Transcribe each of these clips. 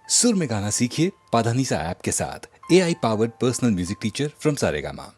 सुर में गाना सीखिए पाधानीसा ऐप के साथ। AI powered personal music teacher from Saregama.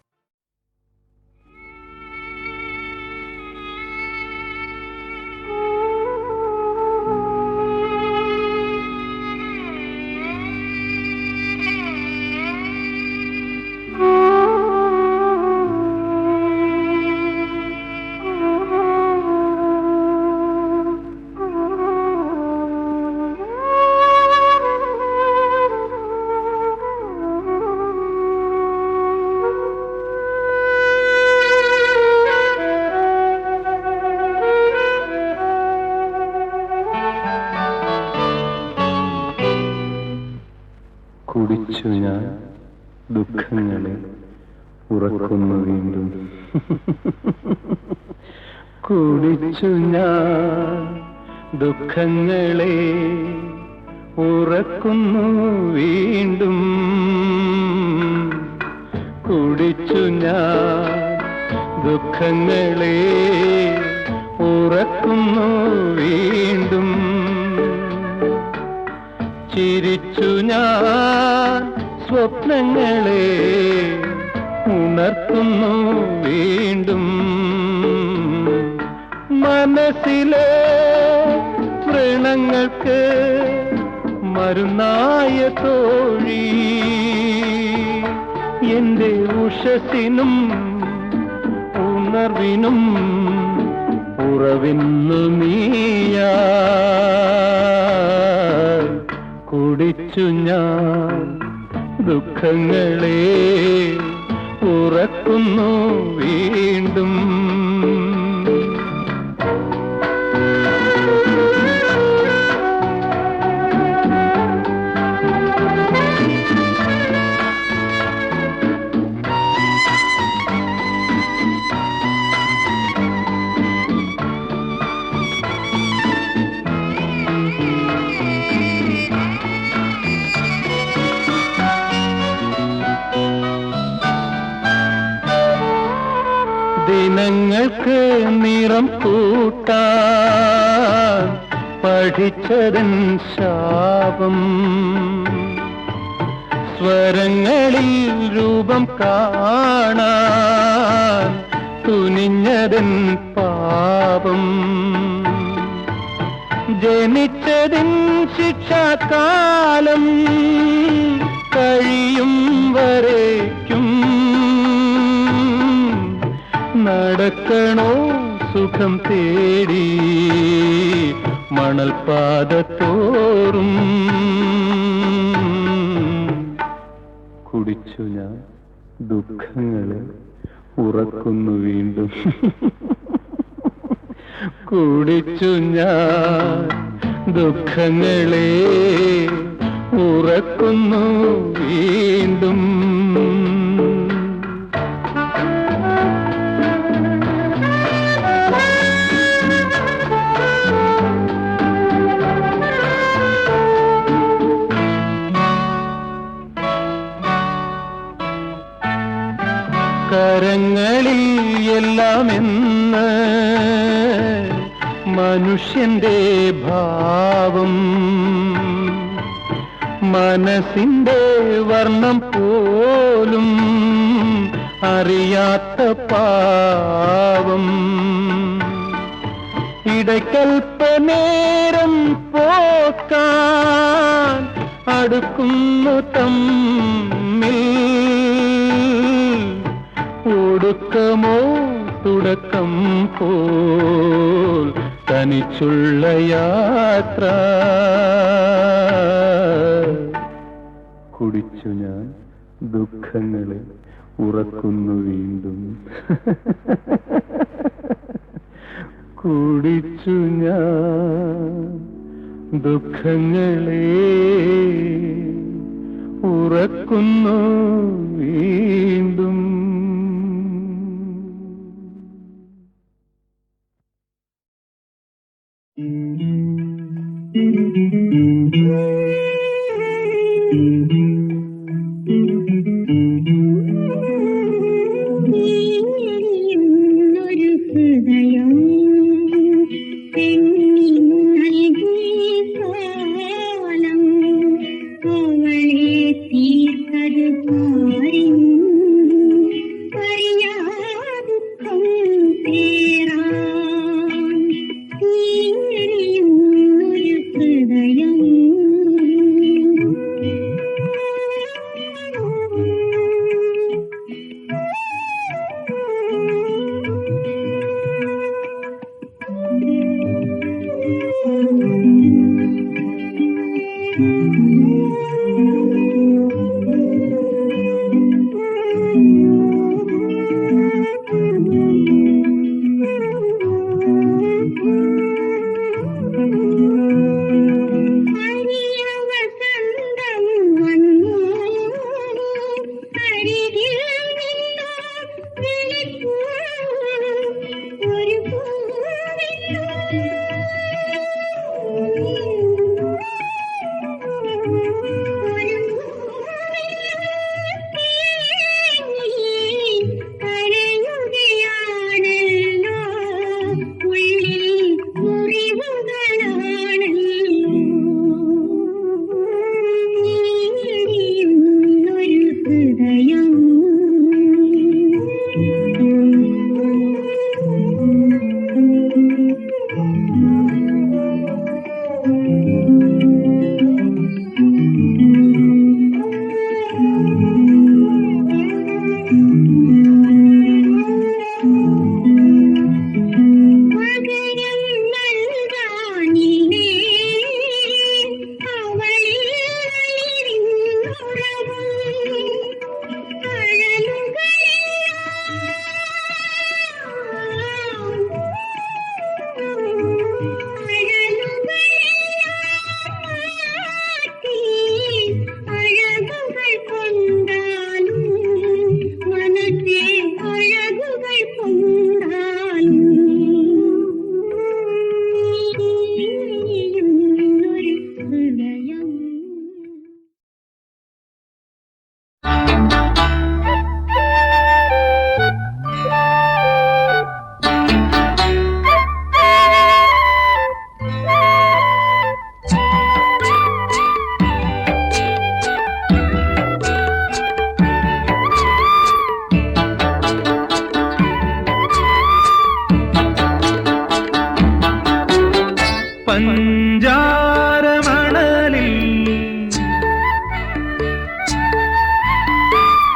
കുടിച്ചു ഞാൻ ദുഃഖങ്ങളെ ഉറക്കുന്നു വീണ്ടും. കുടിച്ചു ഞാൻ ദുഃഖങ്ങളെ ഉറക്കുന്നു വീണ്ടും. കുടിച്ചു ഞാൻ ദുഃഖങ്ങളെ ഉറക്കുന്നു വീണ്ടും. ചിരിച്ചു ഞാൻ സ്വപ്നങ്ങളെ ഉണർത്തുന്നു വീണ്ടും. മനസ്സിലെ വ്രണങ്ങൾക്ക് മരുന്നായ തോഴി എന്റെ ഉഷസിനും ഉണർവിനും ഉറവിന്നു നീയാ. കുടിച്ചു ഞാൻ ദുഃഖങ്ങളെ ഉറക്കുന്നു വീണ്ടും. ദിനങ്ങൾക്ക് നിറം കൂട്ടാൻ പഠിച്ചതൻ ശാപം. സ്വരങ്ങളിൽ രൂപം കാണാൻ തുനിഞ്ഞതൻ പാപം. ജനിച്ചതിൻ ശിക്ഷാകാലം കഴിയും വരേക്കും നടക്കണോ സുഖം തേടി മണൽപാദത്തോറും. കുടിച്ചു ഞാൻ ദുഃഖങ്ങളെ ഉറക്കുന്നു വീണ്ടും. കുടിച്ചു ഞാൻ ദുഃഖങ്ങളെ ഉറക്കുന്നു വീണ്ടും. കരങ്ങളിൽ എല്ലാം എന്ന് മനുഷ്യന്റെ ഭാവം. മനസ്സിന്റെ വർണ്ണം പോലും അറിയാത്ത പാവം. ഇടയ്ക്കൽപ്പനേരം പോക്കാൻ അടുക്കുന്നു തമ്മിൽ. ഒടുക്കമോ തുടക്കം പോൽ തനിച്ചുള്ള യാത്ര. കുടിച്ചു ഞാൻ ദുഃഖങ്ങളെ ഉറക്കുന്നു വീണ്ടും. കുടിച്ചു ഞാൻ ദുഃഖങ്ങളെ ഉറക്കുന്നു വീണ്ടും.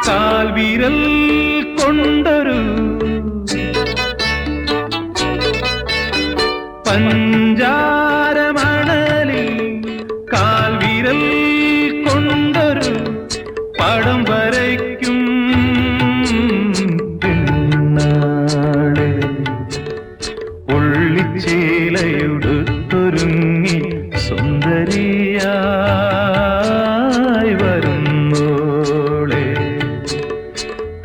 കാൽവിരൽ കൊണ്ടൊരു പഞ്ചാരമണലിൽ കാൽവിരൽ കൊണ്ടൊരു പടം വരയ്ക്കും പിന്നാളെ പൊള്ളിച്ചേലയുടുത്തൊരുങ്ങി സുന്ദരിയായി വരുന്നോളെ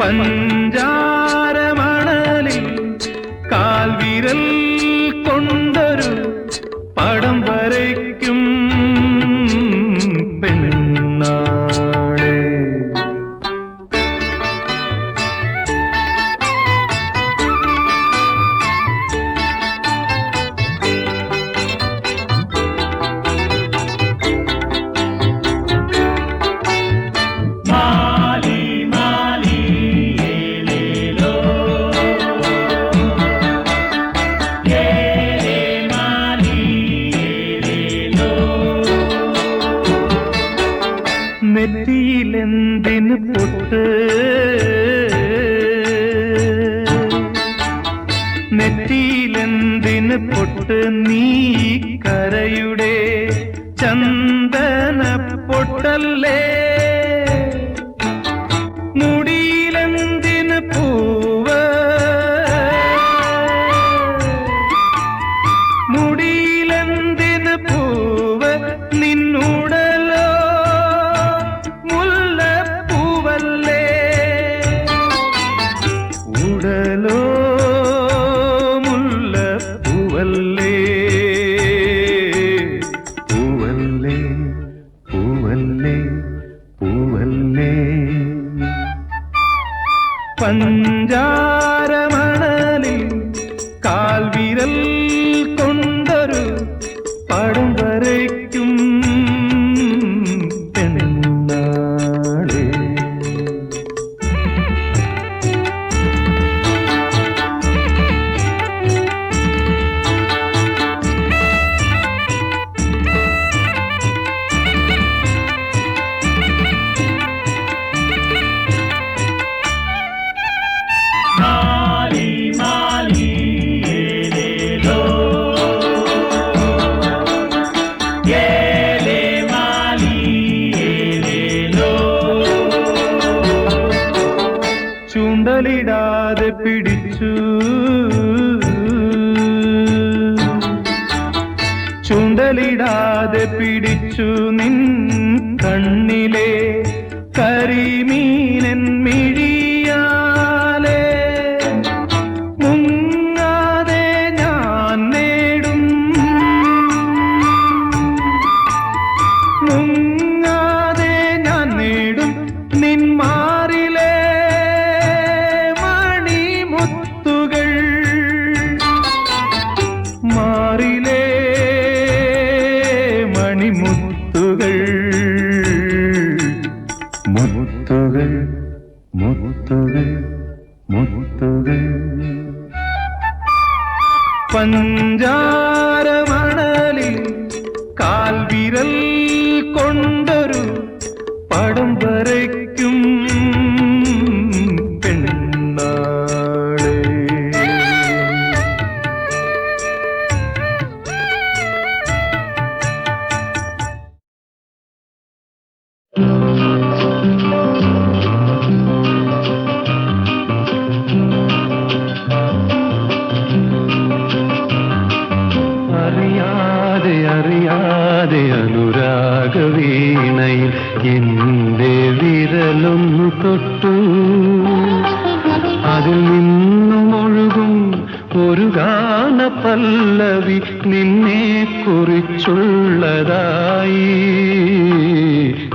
പഞ്ചാരമണലിൽ കാൽവിരൽ കൊണ്ടൊരു പടം വരയ്ക്കും പെണ്ണാളെ. നെറ്റിയിലെന്തിന് പൊട്ട്, നെറ്റിയിലെന്തിന് പൊട്ട്, നീ കരയുടെ ചന്ദന പൊട്ടല്ലേ. മുടിയിലെന്തിന് പൂവ്, മുടിയിലെന്തിന് പൂവ്, നിന്നുടലോ മുല്ലപ്പൂവല്ലേ. ഉടലോ മുല്ലപ്പൂവല്ലേ, പൂവല്ലേ പൂവല്ലേ പൂവല്ലേ. പഞ്ചാരമണലിൽ കാൽവിരൽ കൊണ്ടൊരു പടം വരയ്ക്കും പെണ്ണാളെ. കൊതിച്ചു നിൻ കണ്ണിലെ കരിമീനൻ മിഴിയാലേ മുങ്ങാതെ ഞാൻ നേടും മുങ്ങാതെ ഞാൻ നേടും നിൻ മാറിലെ മണിമുത്തുകൾ മാറിലെ മണിമുത്തുകൾ മുത്തുകൾ മുത്തുകൾ മുത്തുകൾ പഞ്ചാരമണലിൽ കാൽവിരൽ കൊണ്ടൊരു പടം വരയ്ക്കും പെണ്ണാളെ അറിയാതെ അറിയാതെ അനുരാഗവീണയിൽ എന്റെ വിരലൊന്നു തൊട്ടു അതിൽ നിന്നും ഒഴുകും ഒരു ഗാന പല്ലവി നിന്നെ കുറിച്ചുള്ളതായി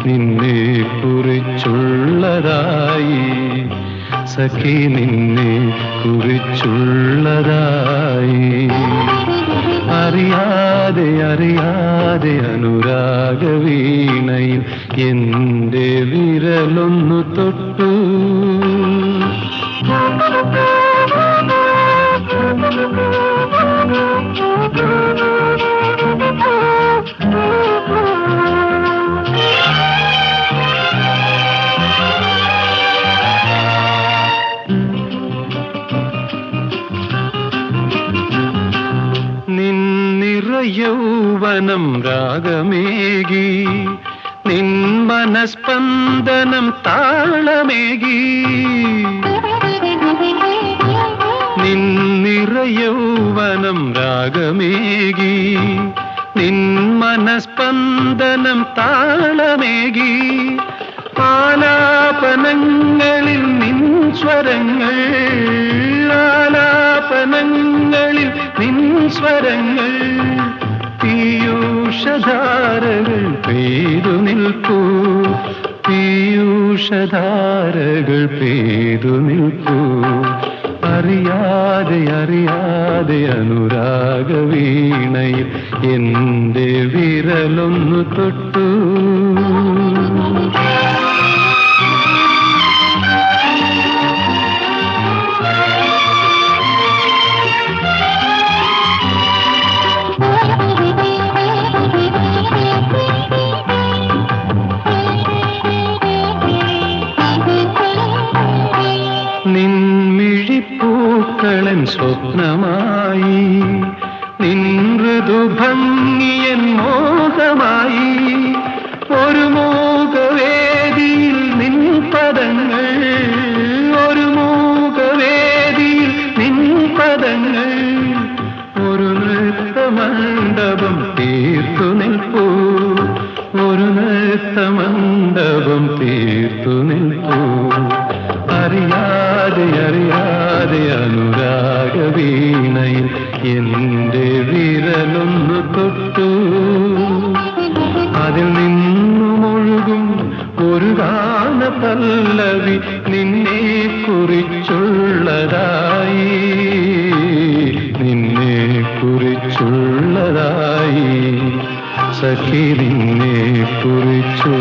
നിന്നെ കുറിച്ചുള്ളതായി സഖി നിന്നെ കുറിച്ചുള്ളതായി അറിയാതെ അറിയാതെ അനുരാഗവീണയിൽ എന്റെ വിരലൊന്നു തൊട്ടു യൗവനം രാഗമേകി നിൻ മനസ്പന്ദനം താളമേകി നിന്നിറ യൗവനം രാഗമേകി നിൻ മനസ്പന്ദനം താളമേകി ആലാപനങ്ങളിൽ നിൻ സ്വരങ്ങൾ ആലാപനങ്ങളിൽ നിൻ സ്വരങ്ങൾ പീയൂഷധാരകൾ പെയ്തു നിൽപ്പൂ പീയൂഷധാരകൾ പെയ്തു നിൽപ്പൂ അറിയാതെ അറിയാതെ അനുരാഗവീണയിൽ എന്റെ വിരലൊന്നു തൊട്ടു നിൻമിഴിപ്പൂക്കളൻ സ്വപ്നമായി നിൻ മൃദുഭംഗിയൻ മോഹമായി ഒരു മോഹവേദിയിൽ നിൻ പദങ്ങൾ ഒരു മോഹവേദിയിൽ നിൻ പദങ്ങൾ ഒരു നൃത്തമണ്ഡപം തീർത്തു നിൽപ്പൂ ഒരു നൃത്തമണ്ഡപം തീർത്തു നിൽപ്പൂ അറിയാതെ അറിയാതെ അനുരാഗവീണയിൽ എന്റെ വിരലൊന്നു തൊട്ടു അതിൽ നിന്നുമൊഴുകും ഒരു ഗാന പല്ലവി നിന്നെ കുറിച്ചുള്ളതായി നിന്നെ കുറിച്ചുള്ളതായി സഖി നിന്നെ കുറിച്ചുള്ളതായി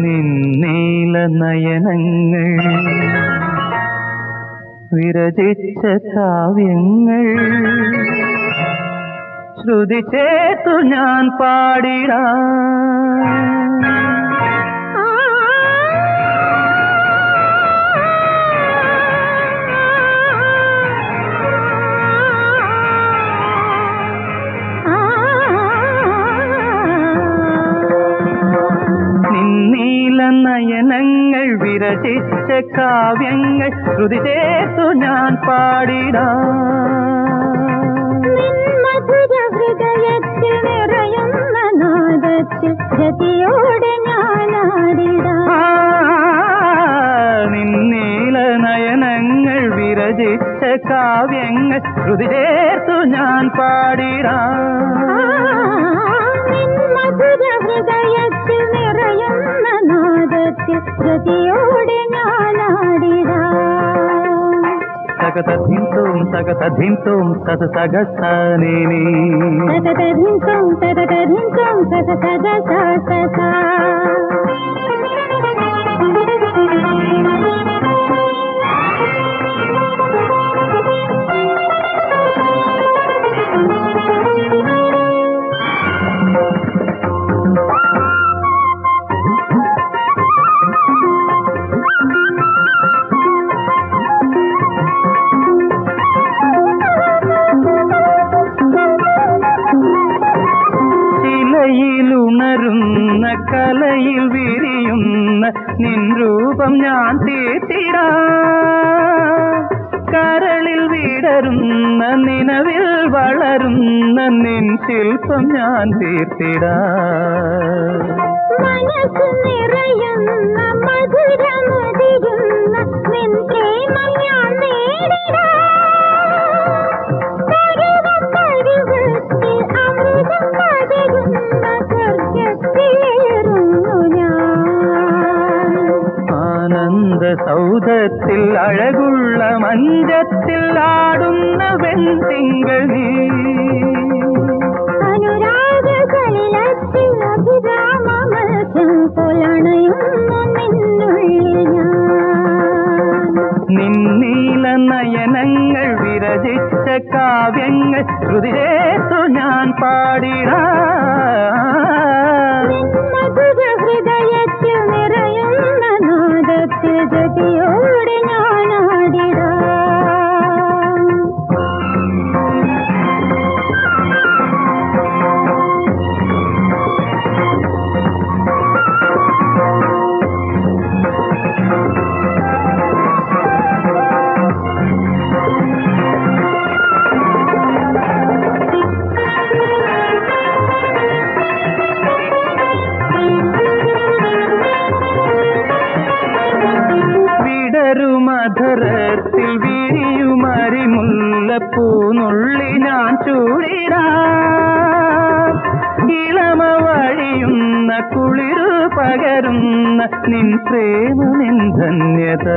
നിന്നീല നയനങ്ങൾ വിരചിച്ച കാവ്യങ്ങൾ ശ്രുതി ചേർത്തു ഞാൻ പാടിടാം നയനങ്ങൾ വിരചിച്ച കാവ്യങ്ങൾ ശ്രുതി ചേർത്തു ഞാൻ പാടിടാം. ഹൃദയത്തിൽ നിറയുന്ന നാദത്തിൽ ഗതിയോടെ ഞാനാടിടാം. നിന്നീല നയനങ്ങൾ വിരചിച്ച കാവ്യങ്ങൾ ശ്രുതി ചേർത്തു ഞാൻ പാടിടാം. ഹൃദയത്തിൽ നിറയുന്ന നാദത്തിൽ ഗതിയോടെ ഞാനാടിടാം. തകതധിംതും തകതധിംതും സതസഗസനേനി തകതധിംതും തകതധിംതും സതസഗസസസ. ിലുണരുന്ന കലയിൽ വിരിയുന്ന നിൻ രൂപം ഞാൻ തീർത്തിടാം. കരളിൽ വിടരുന്ന നിലവിൽ വളരുന്ന നിൻ ശില്പം ഞാൻ തീർത്തിടാം. മനസ്സ് നിറയുന്ന മധുരമുതിരുന്ന നിൻ പ്രേമം ഞാൻ നേടിടാം. ആനന്ദ സൗധത്തിൽ അഴകുള്ള മഞ്ചത്തിൽ ആടുന്ന വെൺതിങ്കൾ നീ. അനുരാഗകലിലത്തിൽ അഭിരാമമത്സ്യം പോലണയുന്നു നിന്നുള്ളിൽ ഞാൻ. നിന്നീല നയനങ്ങൾ വിരചിച്ച കാവ്യങ്ങൾ ശ്രുതി ചേർത്തു ഞാൻ പാടിടാം. ഹൃദയത്തിൽ നിറയുന്ന നാദത്തിൽ ഗതിയോടെ ഞാനാടിടാം. മധുരത്തിൽ വിരിയുമരിമുല്ലപ്പൂനുള്ളി ഞാൻ ചൂടിടാം. ഇളമ വഴിയുന്ന കുളിരു പകരുന്ന നിൻ പ്രേമനിൻ ധന്യത.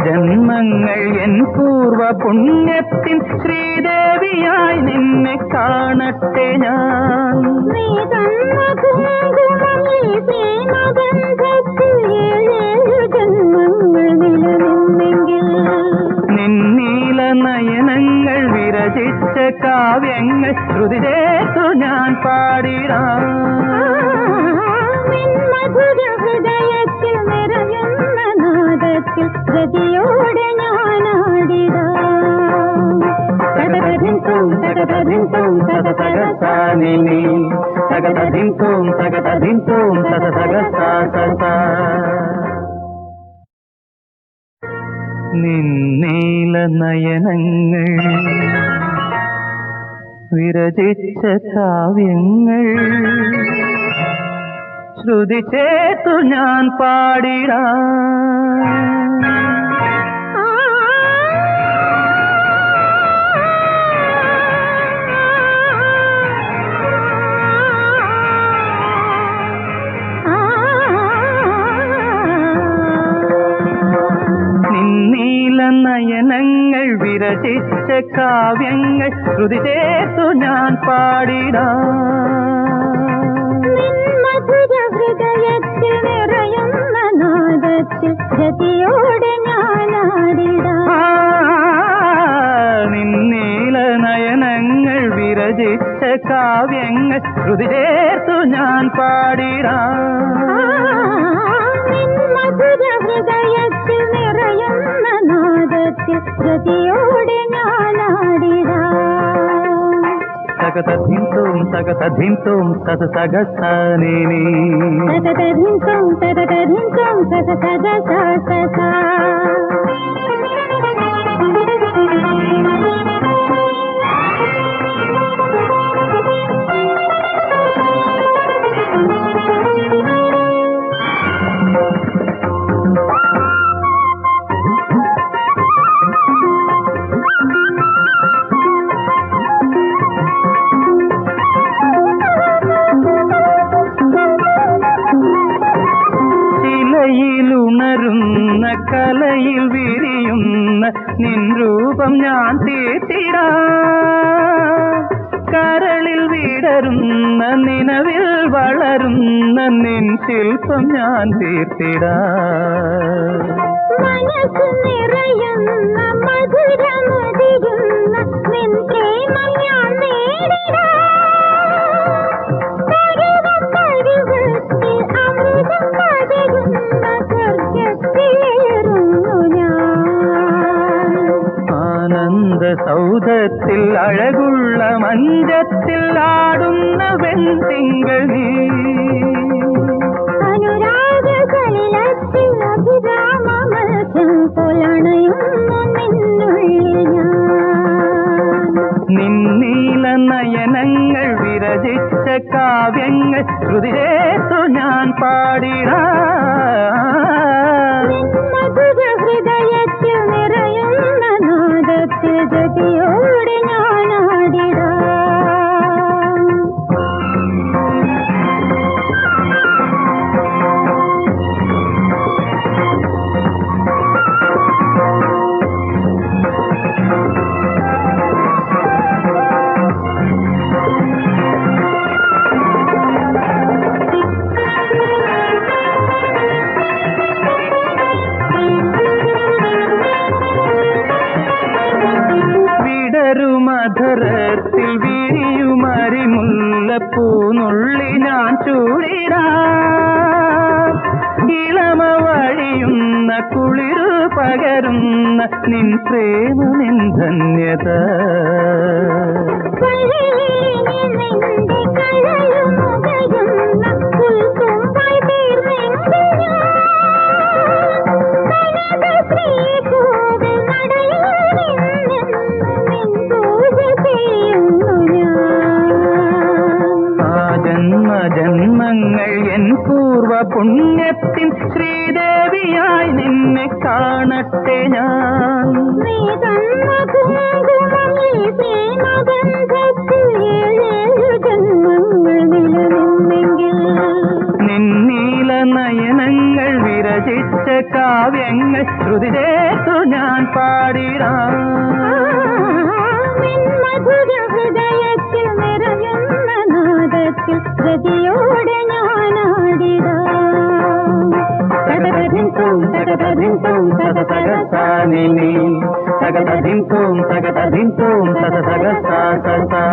ജന്മങ്ങൾ എൻ പൂർവ പുണ്യത്തിൻ ശ്രീദേവിയായി നിന്നെ കാണട്ടെ ഞാൻ. നിന്നീല നയനങ്ങൾ വിരചിച്ച കാവ്യങ്ങൾ ശ്രുതി ചേർത്തു ഞാൻ പാടിടാം. ഹൃദയത്തിൽ നിറയുന്ന നാദത്തിൽ ഗതിയോടെ ഞാനാടിടാം. തകതധിംതും തകതധിംതും സതസഗസനേനി തകതധിംതും തകതധിംതും സതസഗസസസ. നിന്നീല നയനങ്ങൾ വിരചിച്ച കാവ്യങ്ങൾ ശ്രുതി ചേർത്തു ഞാൻ പാടിടാം. നിന്നീല നയനങ്ങൾ വിരചിച്ച കാവ്യങ്ങൾ ശ്രുതി ചേർത്തു ഞാൻ പാടിടാം. ഹൃദയത്തിൽ നിറയുന്ന നാദത്തിൽ ഗതിയോടെ ഞാനാടിടാം. നിന്നീല നയനങ്ങൾ വിരചിച്ച കാവ്യങ്ങൾ ശ്രുതി ചേർത്തു ഞാൻ പാടിടാം. മധുര ഹൃദയത്തിൽ നിറയുന്ന നാദത്തിൽ ഗതിയോടെ ഞാനാടിടാം. തകതധിംതും തകതധിംതും സത സഗസാനിനി തകതധിംതും തകതധിംതും സത സഗസാ. ിലുണരുന്ന കലയിൽ വിരിയുന്ന നിൻ രൂപം ഞാൻ തീർത്തിടാം. കരളിൽ വിടരുന്ന നിലവിൽ വളരുന്ന നിൻ ശില്പം ഞാൻ തീർത്തിടാം. മനസ്സ് നിറയുന്ന മധുരമതിരുന്ന നിൻ പ്രേമം ഞാൻ നേടിടാം. പരുവത്തിൽ അമൃതം പകരുന്ന സ്വർഗത്തിലേറുന്നു ഞാൻ. ആനന്ദ സൗധത്തിൽ അഴകുള്ള മഞ്ചത്തിൽ ആടുന്ന വെൺതിങ്കൾ നീ. അനുരാഗ കലിലത്തിൽ അഭിരാമമത്സ്യം പോലണയുന്നു നിന്നുള്ളിൽ ഞാൻ. നിന്നീല നയനങ്ങൾ വിരചിച്ച കാവ്യങ്ങൾ ശ്രുതി ചേർത്തു ഞാൻ പാടിടാം. മധുര ഹൃദയത്തിൽ നിറയുന്ന നാദത്തിൽ ഗതിയോടെ ഞാനാടിടാം. മധുരത്തിൽ വിരിയുമരിമുല്ലപ്പൂനുള്ളി ഞാൻ ചൂടിടാം. ഇളമ വഴിയുന്ന കുളിരു പകരുന്ന നിൻ പ്രേമനിൻ ധന്യത. ജന്മങ്ങൾ എൻ പൂർവ പുണ്യത്തിൻ ശ്രീദേവിയായി നിന്നെ കാണട്ടെ ഞാൻ. നിന്നീല നയനങ്ങൾ വിരചിച്ച കാവ്യങ്ങൾ ശ്രുതി ചേർത്തു ഞാൻ പാടിടാം. മധുര ഹൃദയത്തിൽ നിറയുന്ന നാദത്തിൽ ഗതിയോടെ ഞാനാടിടാം. തകതധിംതും തകതധിംതും സത സഗസാനിനി തകതധിംതും തകതധിംതും സത സഗസാ.